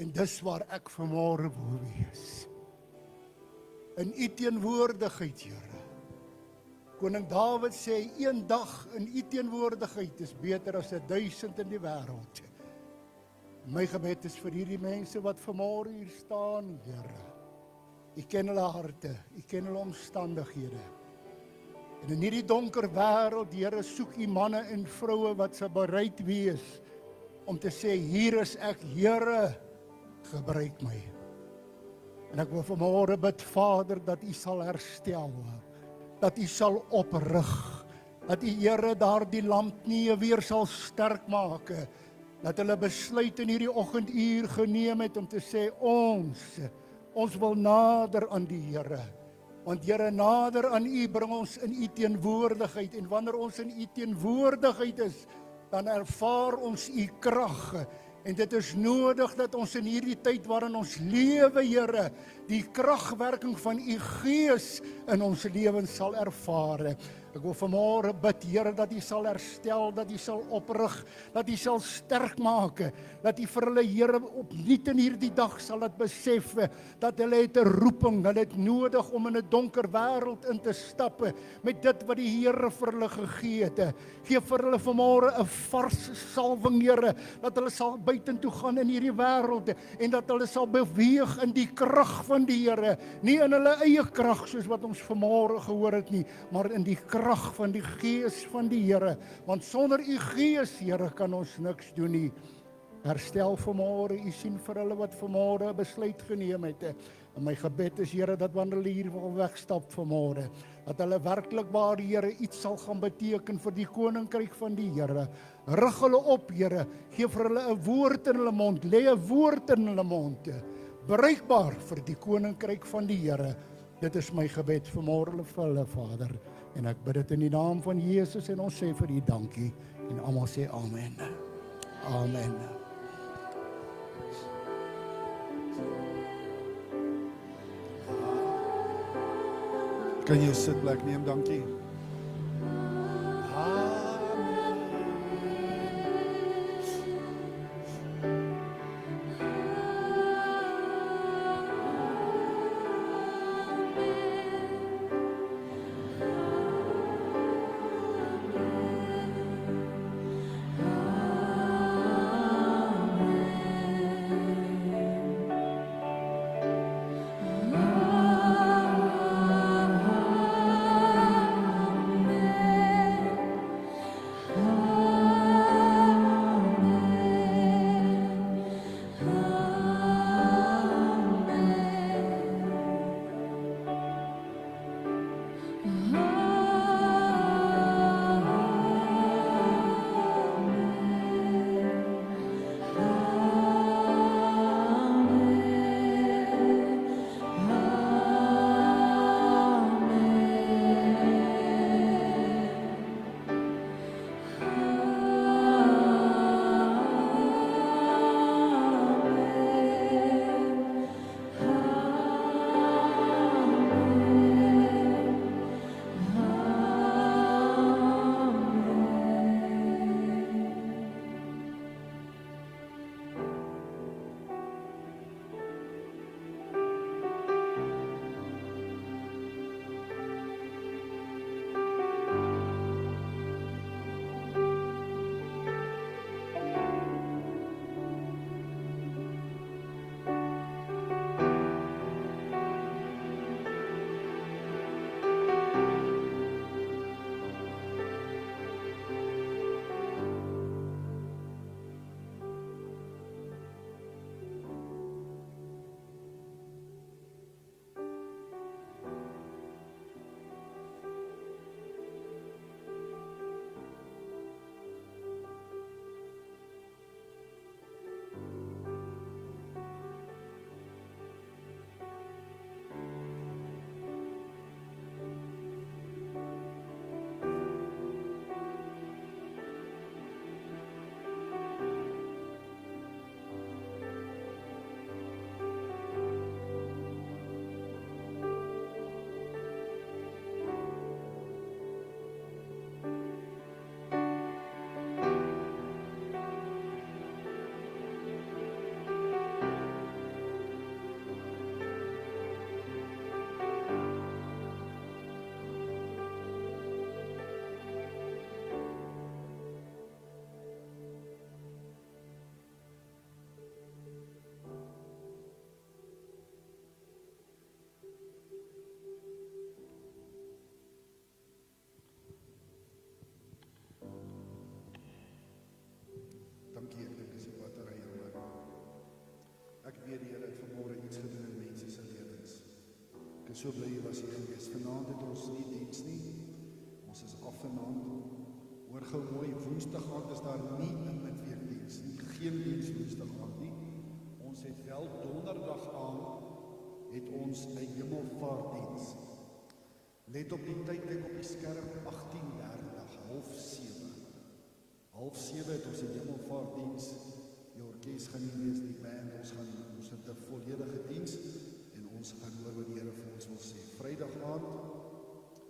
En dis waar ek vanmôre wil wees. In u teenwoordigheid, Here. Koning Dawid sê, een dag in u teenwoordigheid is beter as 1000 in die wêreld. My gebed is vir hierdie mense wat vanmôre hier staan, Here. U ken hulle harte, u ken hulle omstandighede. En in hierdie donker wêreld, Here, soek u manne en vroue wat sal bereid wees om te sê, hier is ek, Here, gebruik my. En ek wil vanmôre bid, Vader, dat u sal herstel, dat u sal oprig, dat u, Here, daardie lamp nie weer sal sterk maak, dat hulle besluit in hierdie oggenduur geneem het om te sê, ons wil nader aan die Here. Want Here, nader aan u bring ons in u teenwoordigheid. En wanneer ons in u teenwoordigheid is, dan ervaar ons u krag. En dit is nodig dat ons in hierdie tyd waarin ons lewe, Here, die kragwerking van u Gees in ons lewens sal ervaar. Ek wil vanmôre bid, Here, dat u sal herstel, dat u sal oprig, dat u sal sterk maak, dat u vir hulle, Here, opnuut in hierdie dag sal dit besef, dat hulle het 'n roeping, hulle het nodig om in 'n donker wêreld in te stap, met dit wat die Here vir hulle gegee het. Gee vir hulle vanmôre 'n vars salwing, Here, dat hulle sal buitentoe gaan in hierdie wêreld, en dat hulle sal beweeg in die krag van die Here, nie in hulle eie krag soos wat ons vanmôre gehoor het nie, maar in die krag krag van die Gees van die Here, want sonder u Gees, Here, kan ons niks doen nie. Herstel vanmôre, u sien vir hulle wat vanmôre 'n besluit geneem het. En my gebed is, Here, dat wanneer hulle hier wil wegstap vanmôre, dat hulle werklik waar, Here, iets sal gaan beteken vir die koninkryk van die Here. Rig hulle op, Here, gee vir hulle 'n woord in hulle mond, lê 'n woord in hulle mond, bereikbaar vir die koninkryk van die Here. Dit is my gebed vanmôre vir hulle, Vader. En ek bid dit in die naam van Jesus en ons sê vir u dankie. En almal sê amen. Amen. Kan jy sitplek neem, dankie. Dankie, ek dink is die battery jammer. Ek weet die Here het vanmôre iets gedoen in mense se lewens. Ek is so bly jy was hier gewees. Vanaand het ons nie diens nie. Ons is af vanaand. Hoor gou mooi, Woensdag aand is daar nie 'n midweekdiens nie. Geen diens Woensdag aand nie. Ons het wel Donderdag aand het ons 'n hemelvaartdiens. Let op die tyd, kyk op die skerm, 18:30, 6:30. 6:30 het ons 'n hemelvaartdiens. Die orkes gaan nie wees, die band, ons het 'n volledige diens en ons gaan hoor wat die Here vir ons wil sê. Vrydag aand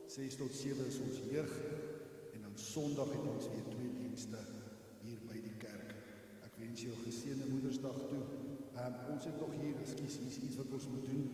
6 tot 7 is ons jeug en dan Sondag het ons weer 2 dienste hier by die kerk. Ek wens jou 'n geseënde Moedersdag toe. Ons het nog hier, ekskuus, hier is iets wat ons moet doen.